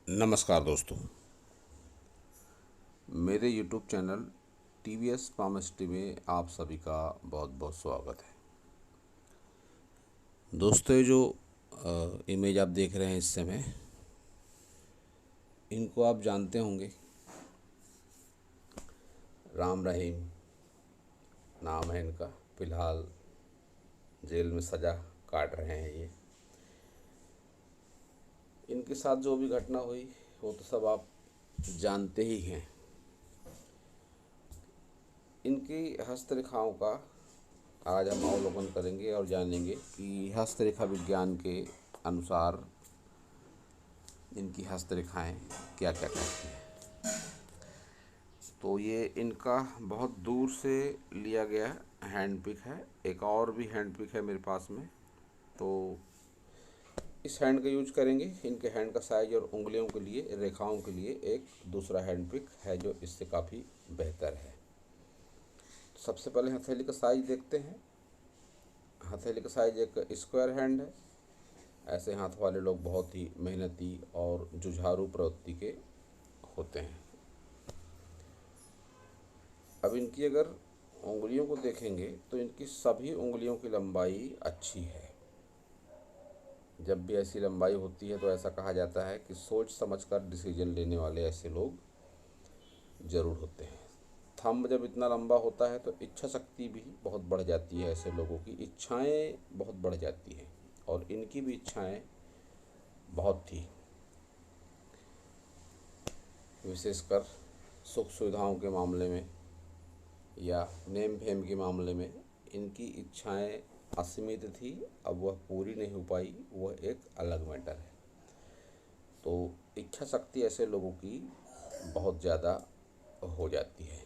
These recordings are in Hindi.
नमस्कार दोस्तों। मेरे YouTube चैनल TVS फार्मेसिटी में आप सभी का बहुत बहुत स्वागत है। दोस्तों, ये जो इमेज आप देख रहे हैं इस समय, इनको आप जानते होंगे। राम रहीम नाम है इनका। फ़िलहाल जेल में सज़ा काट रहे हैं ये। इनके साथ जो भी घटना हुई वो तो सब आप जानते ही हैं। इनकी हस्तरेखाओं का आज हम अवलोकन करेंगे और जानेंगे कि हस्तरेखा विज्ञान के अनुसार इनकी हस्तरेखाएं क्या क्या कहती हैं। तो ये इनका बहुत दूर से लिया गया हैंड पिक है। एक और भी हैंड पिक है मेरे पास में। तो इस हैंड का यूज करेंगे। इनके हैंड का साइज और उंगलियों के लिए, रेखाओं के लिए एक दूसरा हैंड पिक है जो इससे काफ़ी बेहतर है। सबसे पहले हथेली का साइज देखते हैं। हथेली का साइज एक स्क्वायर हैंड है। ऐसे हाथ वाले लोग बहुत ही मेहनती और जुझारू प्रवृत्ति के होते हैं। अब इनकी अगर उंगलियों को देखेंगे तो इनकी सभी उंगलियों की लंबाई अच्छी है। जब भी ऐसी लंबाई होती है तो ऐसा कहा जाता है कि सोच समझकर डिसीजन लेने वाले ऐसे लोग ज़रूर होते हैं। थंब जब इतना लंबा होता है तो इच्छा शक्ति भी बहुत बढ़ जाती है। ऐसे लोगों की इच्छाएं बहुत बढ़ जाती हैं और इनकी भी इच्छाएं बहुत थी। विशेषकर सुख सुविधाओं के मामले में या नेम फेम के मामले में इनकी इच्छाएं असीमित थी। अब वह पूरी नहीं हो पाई, वह एक अलग मैटर है। तो इच्छा शक्ति ऐसे लोगों की बहुत ज़्यादा हो जाती है।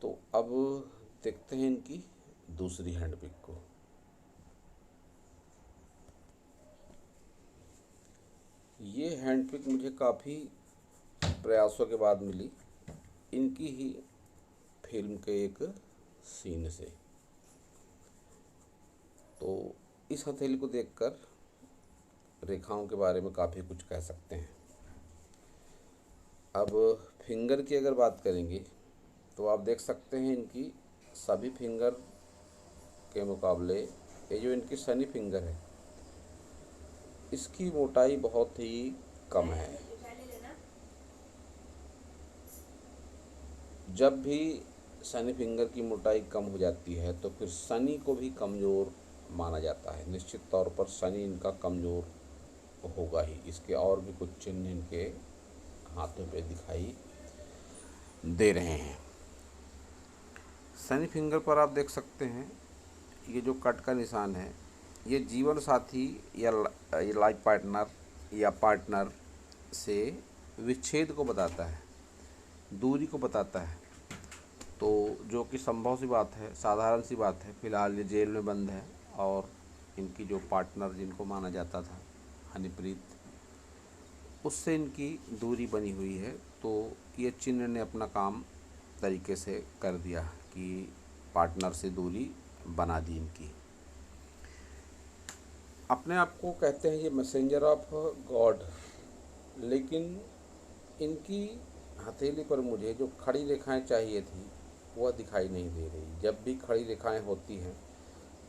तो अब देखते हैं इनकी दूसरी हैंड पिक को। ये हैंड पिक मुझे काफ़ी प्रयासों के बाद मिली, इनकी ही फिल्म के एक सीन से। तो इस हथेली को देखकर रेखाओं के बारे में काफ़ी कुछ कह सकते हैं। अब फिंगर की अगर बात करेंगे तो आप देख सकते हैं इनकी सभी फिंगर के मुकाबले ये जो इनकी शनि फिंगर है, इसकी मोटाई बहुत ही कम है। जब भी शनि फिंगर की मोटाई कम हो जाती है तो फिर शनि को भी कमज़ोर माना जाता है। निश्चित तौर पर शनि इनका कमज़ोर होगा ही। इसके और भी कुछ चिन्ह इनके हाथों पे दिखाई दे रहे हैं। शनि फिंगर पर आप देख सकते हैं ये जो कट का निशान है, ये जीवन साथी या लाइफ पार्टनर या पार्टनर से विच्छेद को बताता है, दूरी को बताता है। तो जो कि संभव सी बात है, साधारण सी बात है। फ़िलहाल ये जेल में बंद है और इनकी जो पार्टनर जिनको माना जाता था, हनीप्रीत, उससे इनकी दूरी बनी हुई है। तो ये चिन्ह ने अपना काम तरीके से कर दिया कि पार्टनर से दूरी बना दी इनकी। अपने आप को कहते हैं ये मैसेंजर ऑफ गॉड, लेकिन इनकी हथेली पर मुझे जो खड़ी रेखाएं चाहिए थी वह दिखाई नहीं दे रही। जब भी खड़ी रेखाएं होती हैं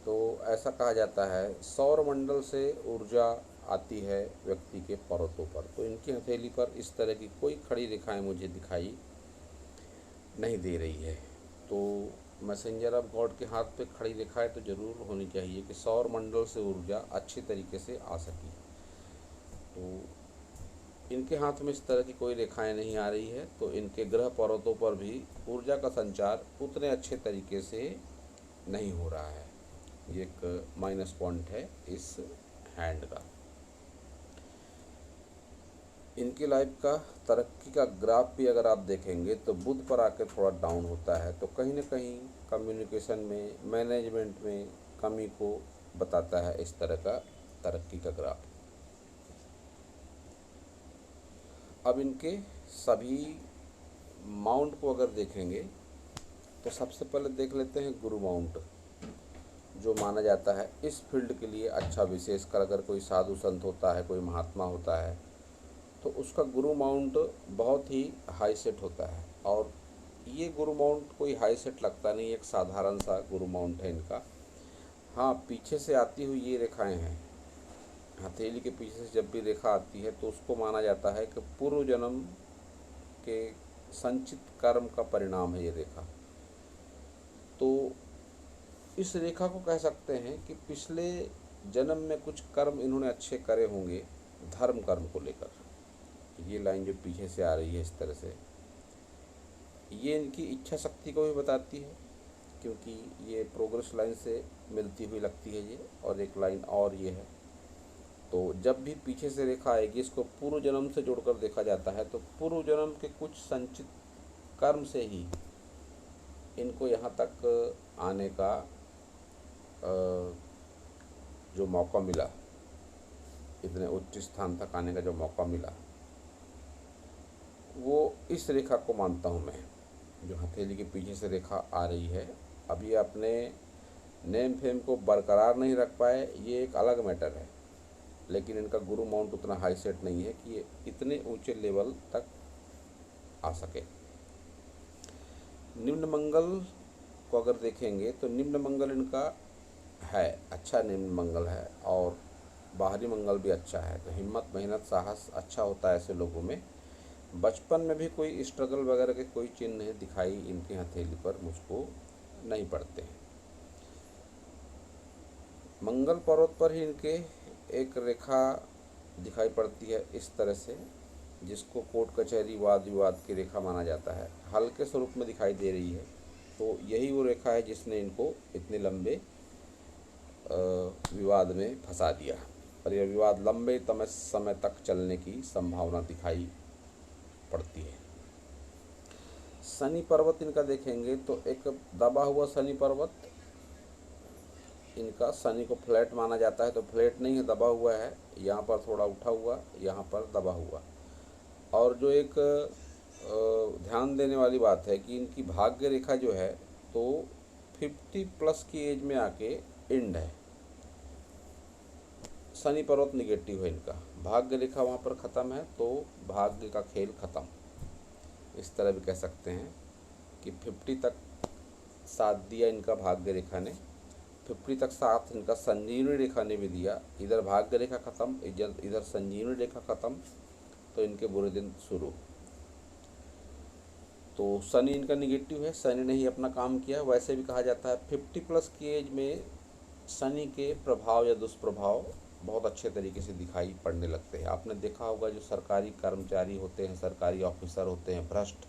तो ऐसा कहा जाता है सौर मंडल से ऊर्जा आती है व्यक्ति के परतों पर। तो इनकी हथेली पर इस तरह की कोई खड़ी रेखाएं मुझे दिखाई नहीं दे रही है। तो मैसेंजर ऑफ गॉड के हाथ पे खड़ी रेखाएं तो ज़रूर होनी चाहिए कि सौर मंडल से ऊर्जा अच्छी तरीके से आ सके। तो इनके हाथ में इस तरह की कोई रेखाएं नहीं आ रही है। तो इनके ग्रह पर्वतों पर भी ऊर्जा का संचार उतने अच्छे तरीके से नहीं हो रहा है। ये एक माइनस पॉइंट है इस हैंड का। इनकी लाइफ का तरक्की का ग्राफ भी अगर आप देखेंगे तो बुध पर आकर थोड़ा डाउन होता है। तो कहीं ना कहीं कम्युनिकेशन में, मैनेजमेंट में कमी को बताता है इस तरह का तरक्की का ग्राफ। अब इनके सभी माउंट को अगर देखेंगे तो सबसे पहले देख लेते हैं गुरु माउंट। जो माना जाता है इस फील्ड के लिए अच्छा, विशेषकर अगर कोई साधु संत होता है, कोई महात्मा होता है, तो उसका गुरु माउंट बहुत ही हाई सेट होता है। और ये गुरु माउंट कोई हाई सेट लगता नहीं, एक साधारण सा गुरु माउंट है इनका। हाँ, पीछे से आती हुई ये रेखाएं हैं, हथेली के पीछे से जब भी रेखा आती है तो उसको माना जाता है कि पूर्व जन्म के संचित कर्म का परिणाम है ये रेखा। तो इस रेखा को कह सकते हैं कि पिछले जन्म में कुछ कर्म इन्होंने अच्छे करे होंगे धर्म कर्म को लेकर। ये लाइन जो पीछे से आ रही है इस तरह से, ये इनकी इच्छा शक्ति को भी बताती है, क्योंकि ये प्रोग्रेस लाइन से मिलती हुई लगती है ये। और एक लाइन और ये है, तो जब भी पीछे से रेखा आएगी इसको पूर्व जन्म से जोड़कर देखा जाता है, तो पूर्व जन्म के कुछ संचित कर्म से ही इनको यहाँ तक आने का जो मौका मिला, इतने उच्च स्थान तक आने का जो मौका मिला, वो इस रेखा को मानता हूँ मैं, जो हथेली के पीछे से रेखा आ रही है। अभी अपने नेम फेम को बरकरार नहीं रख पाए, ये एक अलग मैटर है, लेकिन इनका गुरु माउंट उतना हाई सेट नहीं है कि ये इतने ऊंचे लेवल तक आ सके। निम्न मंगल को अगर देखेंगे तो निम्न मंगल इनका है, अच्छा निम्न मंगल है, और बाहरी मंगल भी अच्छा है। तो हिम्मत, मेहनत, साहस अच्छा होता है ऐसे लोगों में। बचपन में भी कोई स्ट्रगल वगैरह के कोई चिन्ह दिखाई इनकी हथेली पर मुझको नहीं पड़ते हैं। मंगल पर्वत पर ही इनके एक रेखा दिखाई पड़ती है इस तरह से, जिसको कोर्ट कचहरी वाद विवाद की रेखा माना जाता है, हल्के स्वरूप में दिखाई दे रही है। तो यही वो रेखा है जिसने इनको इतने लंबे विवाद में फंसा दिया, और यह विवाद लंबे समय तक चलने की संभावना दिखाई पड़ती है। शनि पर्वत इनका देखेंगे तो एक दबा हुआ शनि पर्वत, इनका शनि को फ्लैट माना जाता है, तो फ्लैट नहीं है, दबा हुआ है, यहाँ पर थोड़ा उठा हुआ, यहाँ पर दबा हुआ। और जो एक ध्यान देने वाली बात है कि इनकी भाग्य रेखा जो है तो 50+ की एज में आके एंड है। शनि पर्वत निगेटिव है इनका, भाग्य रेखा वहाँ पर ख़त्म है, तो भाग्य का खेल ख़त्म, इस तरह भी कह सकते हैं कि 50 तक साथ दिया इनका भाग्य रेखा ने, 50 तक साथ इनका संजीवनी रेखा ने भी दिया। इधर भाग्य रेखा ख़त्म, इधर संजीवनी रेखा ख़त्म, तो इनके बुरे दिन शुरू। तो शनि इनका निगेटिव है, शनि ने ही अपना काम किया। वैसे भी कहा जाता है 50+ की एज में शनि के प्रभाव या दुष्प्रभाव बहुत अच्छे तरीके से दिखाई पड़ने लगते हैं। आपने देखा होगा जो सरकारी कर्मचारी होते हैं, सरकारी ऑफिसर होते हैं, भ्रष्ट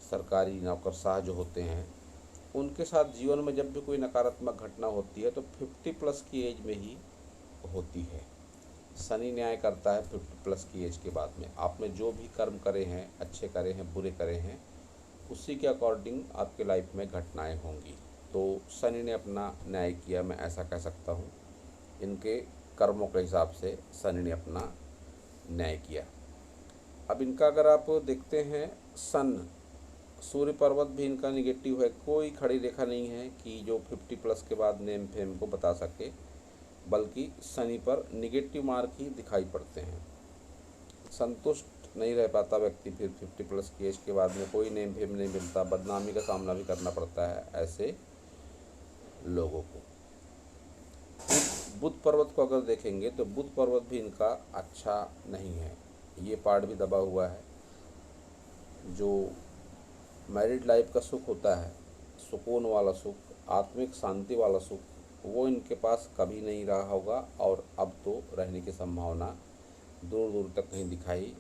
सरकारी नौकरशाह जो होते हैं, उनके साथ जीवन में जब भी कोई नकारात्मक घटना होती है तो 50+ की एज में ही होती है। शनि न्याय करता है 50+ की एज के बाद में। आपने जो भी कर्म करे हैं, अच्छे करे हैं, बुरे करे हैं, उसी के अकॉर्डिंग आपके लाइफ में घटनाएं होंगी। तो शनि ने अपना न्याय किया, मैं ऐसा कह सकता हूँ। इनके कर्मों के हिसाब से शनि ने अपना न्याय किया। अब इनका अगर आप देखते हैं सन, सूर्य पर्वत भी इनका निगेटिव है, कोई खड़ी रेखा नहीं है कि जो 50+ के बाद नेम फेम को बता सके, बल्कि शनि पर निगेटिव मार्क ही दिखाई पड़ते हैं। संतुष्ट नहीं रह पाता व्यक्ति, फिर 50+ की एज के बाद में कोई नेम फेम नहीं मिलता, बदनामी का सामना भी करना पड़ता है ऐसे लोगों को। बुध पर्वत को अगर देखेंगे तो बुध पर्वत भी इनका अच्छा नहीं है, ये पार्ट भी दबा हुआ है। जो मैरिड लाइफ का सुख होता है, सुकून वाला सुख, आत्मिक शांति वाला सुख, वो इनके पास कभी नहीं रहा होगा, और अब तो रहने की संभावना दूर दूर तक कहीं दिखाई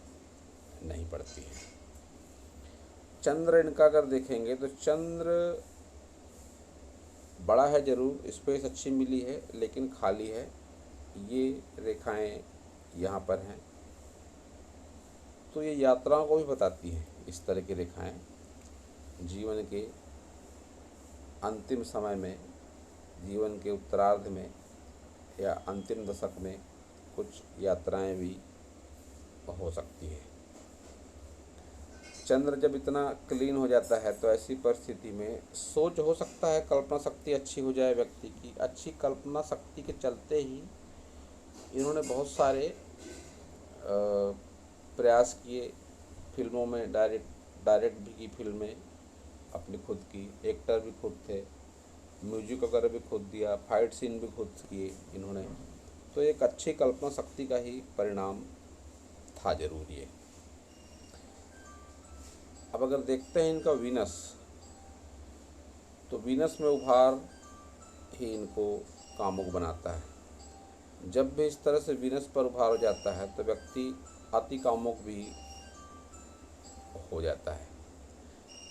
नहीं पड़ती है। चंद्र इनका अगर देखेंगे तो चंद्र बड़ा है ज़रूर, स्पेस अच्छी मिली है, लेकिन खाली है। ये रेखाएं यहाँ पर हैं, तो ये यात्राओं को भी बताती हैं। इस तरह की रेखाएं जीवन के अंतिम समय में, जीवन के उत्तरार्ध में या अंतिम दशक में कुछ यात्राएं भी हो सकती है। चंद्र जब इतना क्लीन हो जाता है तो ऐसी परिस्थिति में सोच हो सकता है, कल्पना शक्ति अच्छी हो जाए व्यक्ति की। अच्छी कल्पना शक्ति के चलते ही इन्होंने बहुत सारे प्रयास किए। फिल्मों में डायरेक्ट भी की फिल्में अपनी खुद की, एक्टर भी खुद थे, म्यूजिक वगैरह भी खुद दिया, फाइट सीन भी खुद किए इन्होंने। तो एक अच्छी कल्पना शक्ति का ही परिणाम था जरूर ये। अब अगर देखते हैं इनका वीनस, तो वीनस में उभार ही इनको कामुक बनाता है। जब भी इस तरह से वीनस पर उभार हो जाता है तो व्यक्ति अति कामुक भी हो जाता है,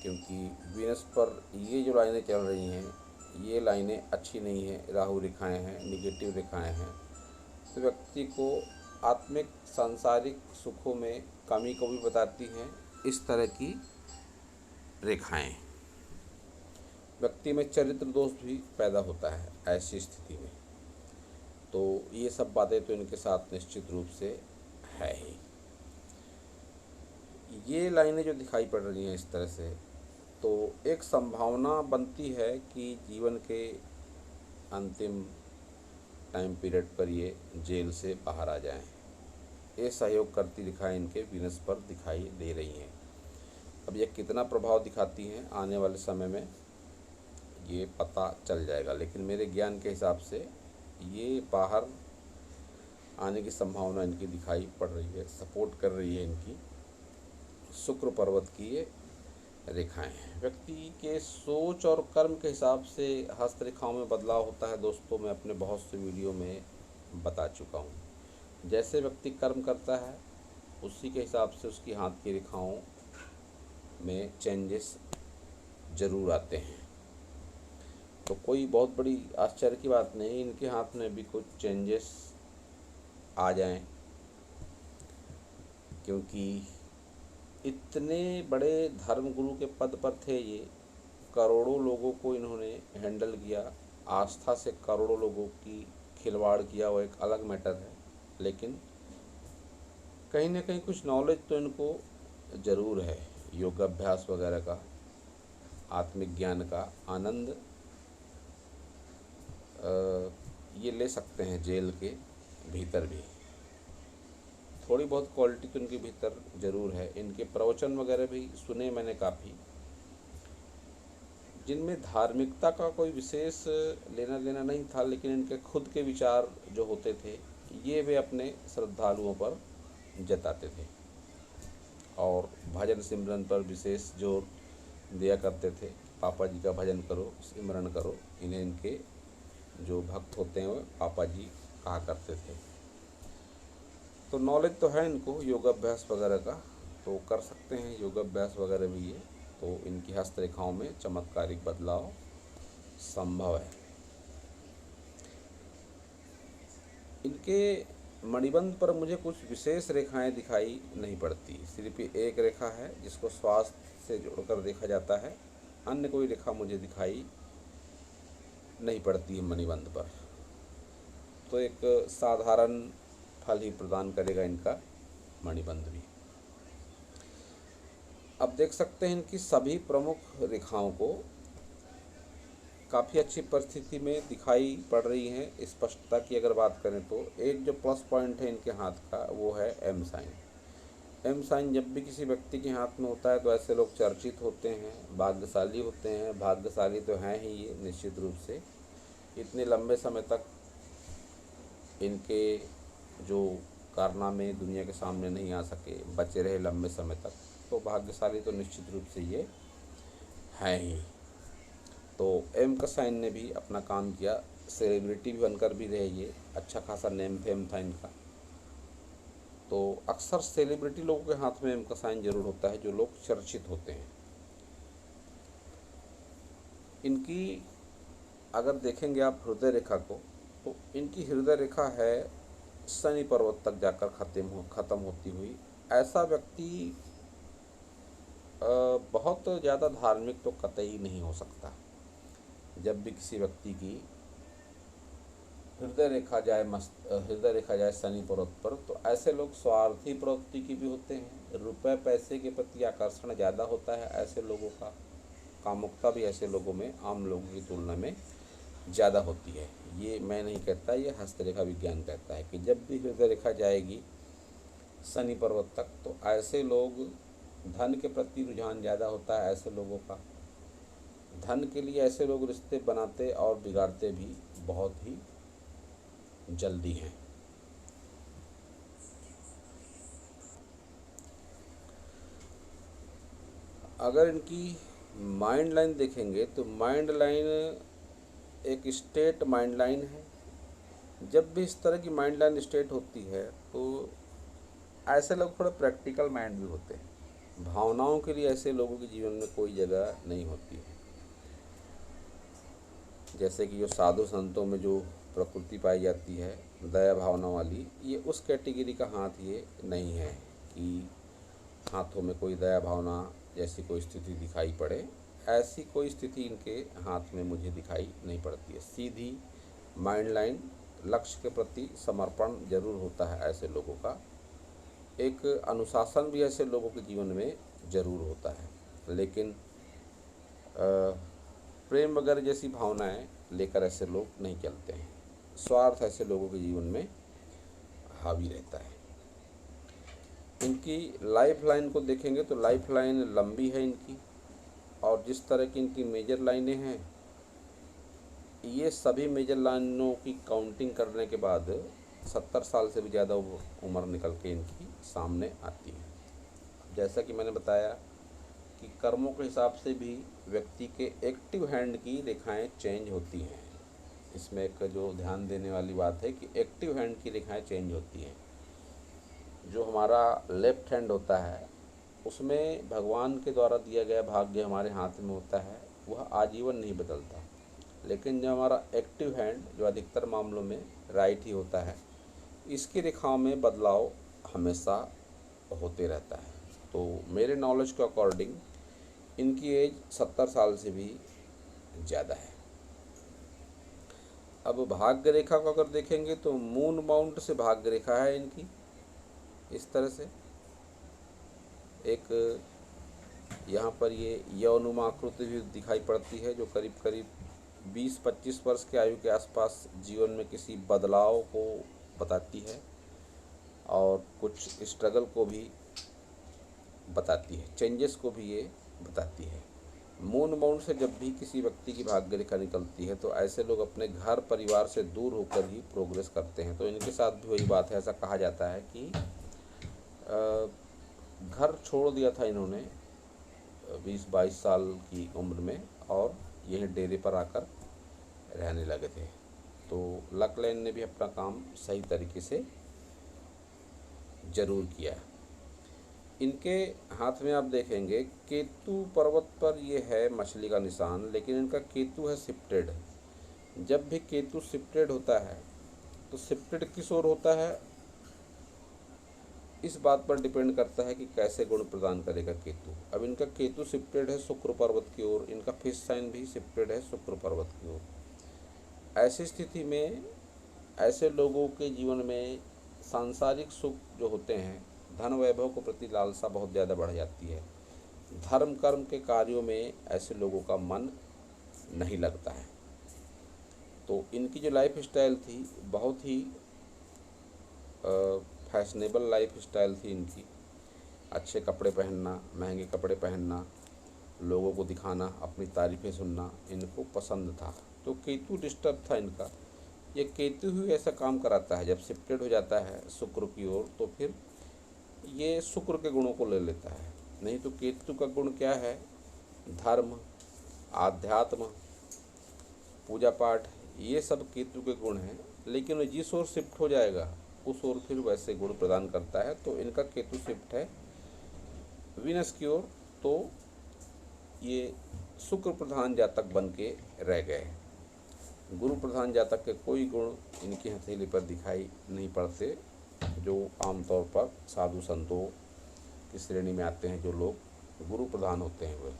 क्योंकि वीनस पर ये जो लाइनें चल रही हैं ये लाइनें अच्छी नहीं हैं, राहु रेखाएं हैं, निगेटिव रेखाएं हैं। तो व्यक्ति को आत्मिक सांसारिक सुखों में कमी को भी बताती हैं इस तरह की रेखाएं। व्यक्ति में चरित्र दोष भी पैदा होता है ऐसी स्थिति में। तो ये सब बातें तो इनके साथ निश्चित रूप से है ही। ये लाइनें जो दिखाई पड़ रही हैं इस तरह से, तो एक संभावना बनती है कि जीवन के अंतिम टाइम पीरियड पर ये जेल से बाहर आ जाएं। ये सहयोग करती दिखाई इनके वीनस पर दिखाई दे रही हैं। अब ये कितना प्रभाव दिखाती हैं आने वाले समय में ये पता चल जाएगा, लेकिन मेरे ज्ञान के हिसाब से ये बाहर आने की संभावना इनकी दिखाई पड़ रही है। सपोर्ट कर रही है इनकी शुक्र पर्वत की ये रेखाएं। व्यक्ति के सोच और कर्म के हिसाब से हस्तरेखाओं में बदलाव होता है दोस्तों, मैं अपने बहुत से वीडियो में बता चुका हूँ। जैसे व्यक्ति कर्म करता है उसी के हिसाब से उसकी हाथ की रेखाओं में चेंजेस ज़रूर आते हैं। तो कोई बहुत बड़ी आश्चर्य की बात नहीं, इनके हाथ में भी कुछ चेंजेस आ जाएं, क्योंकि इतने बड़े धर्मगुरु के पद पर थे ये। करोड़ों लोगों को इन्होंने हैंडल किया, आस्था से करोड़ों लोगों की खिलवाड़ किया, वो एक अलग मैटर है। लेकिन कहीं ना कहीं कुछ नॉलेज तो इनको ज़रूर है, योगाभ्यास वगैरह का, आत्मिक ज्ञान का आनंद ये ले सकते हैं जेल के भीतर भी। थोड़ी बहुत क्वालिटी तो इनके भीतर ज़रूर है। इनके प्रवचन वगैरह भी सुने मैंने काफ़ी, जिनमें धार्मिकता का कोई विशेष लेना देना नहीं था, लेकिन इनके खुद के विचार जो होते थे ये वे अपने श्रद्धालुओं पर जताते थे और भजन सिमरन पर विशेष जोर दिया करते थे। पापा जी का भजन करो, सिमरन करो, इन्हें इनके जो भक्त होते हैं वो पापा जी कहा करते थे। तो नॉलेज तो है इनको योगाभ्यास वगैरह का, तो कर सकते हैं योगाभ्यास वगैरह भी ये। तो इनकी हस्तरेखाओं में चमत्कारिक बदलाव संभव है। इनके मणिबंध पर मुझे कुछ विशेष रेखाएं दिखाई नहीं पड़ती, सिर्फ एक रेखा है जिसको स्वास्थ्य से जोड़कर देखा जाता है, अन्य कोई रेखा मुझे दिखाई नहीं पड़ती है मणिबंध पर। तो एक साधारण फल ही प्रदान करेगा इनका मणिबंध भी। अब देख सकते हैं इनकी सभी प्रमुख रेखाओं को काफ़ी अच्छी परिस्थिति में दिखाई पड़ रही हैं। स्पष्टता की अगर बात करें तो एक जो प्लस पॉइंट है इनके हाथ का वो है एम साइन। एम साइन जब भी किसी व्यक्ति के हाथ में होता है तो ऐसे लोग चर्चित होते हैं, भाग्यशाली होते हैं। भाग्यशाली तो हैं ही ये निश्चित रूप से, इतने लंबे समय तक इनके जो कारनामे दुनिया के सामने नहीं आ सके, बचे रहे लंबे समय तक, तो भाग्यशाली तो निश्चित रूप से ये है ही। तो एम का साइन ने भी अपना काम किया, सेलिब्रिटी भी बनकर भी रहे ये, अच्छा खासा नेम फेम था इनका। तो अक्सर सेलिब्रिटी लोगों के हाथ में एम का साइन जरूर होता है, जो लोग चर्चित होते हैं। इनकी अगर देखेंगे आप हृदय रेखा को, तो इनकी हृदय रेखा है शनि पर्वत तक जाकर ख़त्म होती हुई। ऐसा व्यक्ति बहुत ज़्यादा धार्मिक तो कतई नहीं हो सकता। जब भी किसी व्यक्ति की हृदय रेखा जाए शनि पर्वत पर, तो ऐसे लोग स्वार्थी प्रवृत्ति की भी होते हैं, रुपए पैसे के प्रति आकर्षण ज़्यादा होता है ऐसे लोगों का, कामुकता भी ऐसे लोगों में आम लोगों की तुलना में ज़्यादा होती है। ये मैं नहीं कहता, ये हस्तरेखा विज्ञान कहता है कि जब भी हृदय रेखा जाएगी शनि पर्वत तक तो ऐसे लोग, धन के प्रति रुझान ज़्यादा होता है ऐसे लोगों का। धन के लिए ऐसे लोग रिश्ते बनाते और बिगाड़ते भी बहुत ही जल्दी हैं। अगर इनकी माइंड लाइन देखेंगे तो माइंड लाइन एक स्ट्रेट माइंड लाइन है। जब भी इस तरह की माइंड लाइन स्ट्रेट होती है तो ऐसे लोग थोड़े प्रैक्टिकल माइंड भी होते हैं। भावनाओं के लिए ऐसे लोगों के जीवन में कोई जगह नहीं होती है। जैसे कि जो साधु संतों में जो प्रकृति पाई जाती है दया भावना वाली, ये उस कैटेगरी का हाथ ये नहीं है कि हाथों में कोई दया भावना जैसी कोई स्थिति दिखाई पड़े। ऐसी कोई स्थिति इनके हाथ में मुझे दिखाई नहीं पड़ती है। सीधी माइंड लाइन, लक्ष्य के प्रति समर्पण जरूर होता है ऐसे लोगों का। एक अनुशासन भी ऐसे लोगों के जीवन में ज़रूर होता है, लेकिन प्रेम वगैरह जैसी भावनाएं लेकर ऐसे लोग नहीं चलते हैं। स्वार्थ ऐसे लोगों के जीवन में हावी रहता है। इनकी लाइफ लाइन को देखेंगे तो लाइफ लाइन लंबी है इनकी, और जिस तरह की इनकी मेजर लाइनें हैं, ये सभी मेजर लाइनों की काउंटिंग करने के बाद 70 साल से भी ज़्यादा उम्र निकल के इनकी सामने आती है। जैसा कि मैंने बताया कि कर्मों के हिसाब से भी व्यक्ति के एक्टिव हैंड की रेखाएं चेंज होती हैं। इसमें एक जो ध्यान देने वाली बात है कि एक्टिव हैंड की रेखाएं चेंज होती हैं। जो हमारा लेफ्ट हैंड होता है उसमें भगवान के द्वारा दिया गया भाग्य हमारे हाथ में होता है, वह आजीवन नहीं बदलता। लेकिन जो हमारा एक्टिव हैंड, जो अधिकतर मामलों में राइट ही होता है, इसकी रेखाओं में बदलाव हमेशा होते रहता है। तो मेरे नॉलेज के अकॉर्डिंग इनकी एज 70 साल से भी ज़्यादा है। अब भाग्य रेखा को अगर देखेंगे तो मून माउंट से भाग्य रेखा है इनकी इस तरह से। एक यहाँ पर ये यौनुमा आकृति भी दिखाई पड़ती है, जो करीब करीब 20-25 वर्ष के आयु के आसपास जीवन में किसी बदलाव को बताती है और कुछ स्ट्रगल को भी बताती है, चेंजेस को भी ये बताती है। मून माउंट से जब भी किसी व्यक्ति की भाग्य रेखा निकलती है तो ऐसे लोग अपने घर परिवार से दूर होकर ही प्रोग्रेस करते हैं। तो इनके साथ भी वही बात है। ऐसा कहा जाता है कि घर छोड़ दिया था इन्होंने 20-22 साल की उम्र में और यही डेरे पर आकर रहने लगे थे। तो लक लाइन ने भी अपना काम सही तरीके से ज़रूर किया। इनके हाथ में आप देखेंगे केतु पर्वत पर ये है मछली का निशान, लेकिन इनका केतु है शिफ्टेड। जब भी केतु शिफ्टेड होता है तो शिफ्टेड किस ओर होता है, इस बात पर डिपेंड करता है कि कैसे गुण प्रदान करेगा केतु। अब इनका केतु शिफ्टेड है शुक्र पर्वत की ओर, इनका फिश साइन भी शिफ्टेड है शुक्र पर्वत की ओर। ऐसी स्थिति में ऐसे लोगों के जीवन में सांसारिक सुख जो होते हैं, धन वैभव को प्रति लालसा बहुत ज़्यादा बढ़ जाती है। धर्म कर्म के कार्यों में ऐसे लोगों का मन नहीं लगता है। तो इनकी जो लाइफ स्टाइल थी बहुत ही फैशनेबल लाइफ स्टाइल थी इनकी। अच्छे कपड़े पहनना, महंगे कपड़े पहनना, लोगों को दिखाना, अपनी तारीफ़ें सुनना इनको पसंद था। तो केतु डिस्टर्ब था इनका। ये केतु ही ऐसा काम कराता है, जब शिफ्टेड हो जाता है शुक्र की ओर तो फिर ये शुक्र के गुणों को ले लेता है। नहीं तो केतु का गुण क्या है, धर्म, आध्यात्म, पूजा पाठ, ये सब केतु के गुण हैं। लेकिन जिस ओर शिफ्ट हो जाएगा उस ओर फिर वैसे गुण प्रदान करता है। तो इनका केतु शिफ्ट है वीनस की ओर, तो ये शुक्र प्रधान जातक बन के रह गए। गुरु प्रधान जातक के कोई गुण इनकी हथेली पर दिखाई नहीं पड़ते, जो आमतौर पर साधु संतों की श्रेणी में आते हैं, जो लोग गुरु प्रधान होते हैं। वे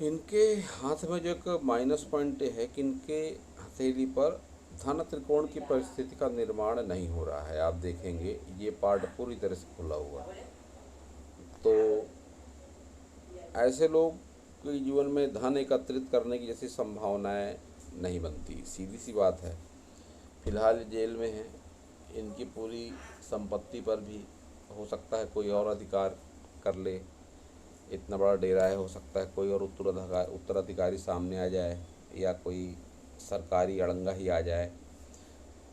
इनके हाथ में जो एक माइनस पॉइंट है कि इनके हथेली पर धन त्रिकोण की परिस्थिति का निर्माण नहीं हो रहा है। आप देखेंगे ये पार्ट पूरी तरह से खुला हुआ है। तो ऐसे लोग के जीवन में धन एकत्रित करने की जैसी संभावनाएं नहीं बनती। सीधी सी बात है। फिलहाल जेल में हैं, इनकी पूरी संपत्ति पर भी हो सकता है कोई और अधिकार कर ले। इतना बड़ा डेरा है, हो सकता है कोई और उत्तराधिकारी सामने आ जाए या कोई सरकारी अड़ंगा ही आ जाए।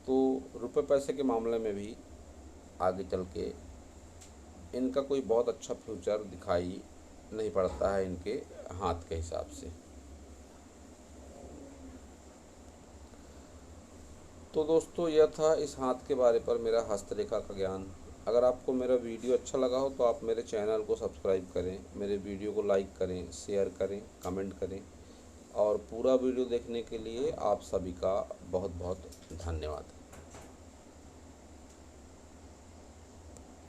तो रुपए पैसे के मामले में भी आगे चल के इनका कोई बहुत अच्छा फ्यूचर दिखाई नहीं पड़ता है इनके हाथ के हिसाब से। तो दोस्तों यह था इस हाथ के बारे पर मेरा हस्तरेखा का ज्ञान। अगर आपको मेरा वीडियो अच्छा लगा हो तो आप मेरे चैनल को सब्सक्राइब करें, मेरे वीडियो को लाइक करें, शेयर करें, कमेंट करें और पूरा वीडियो देखने के लिए आप सभी का बहुत बहुत धन्यवाद।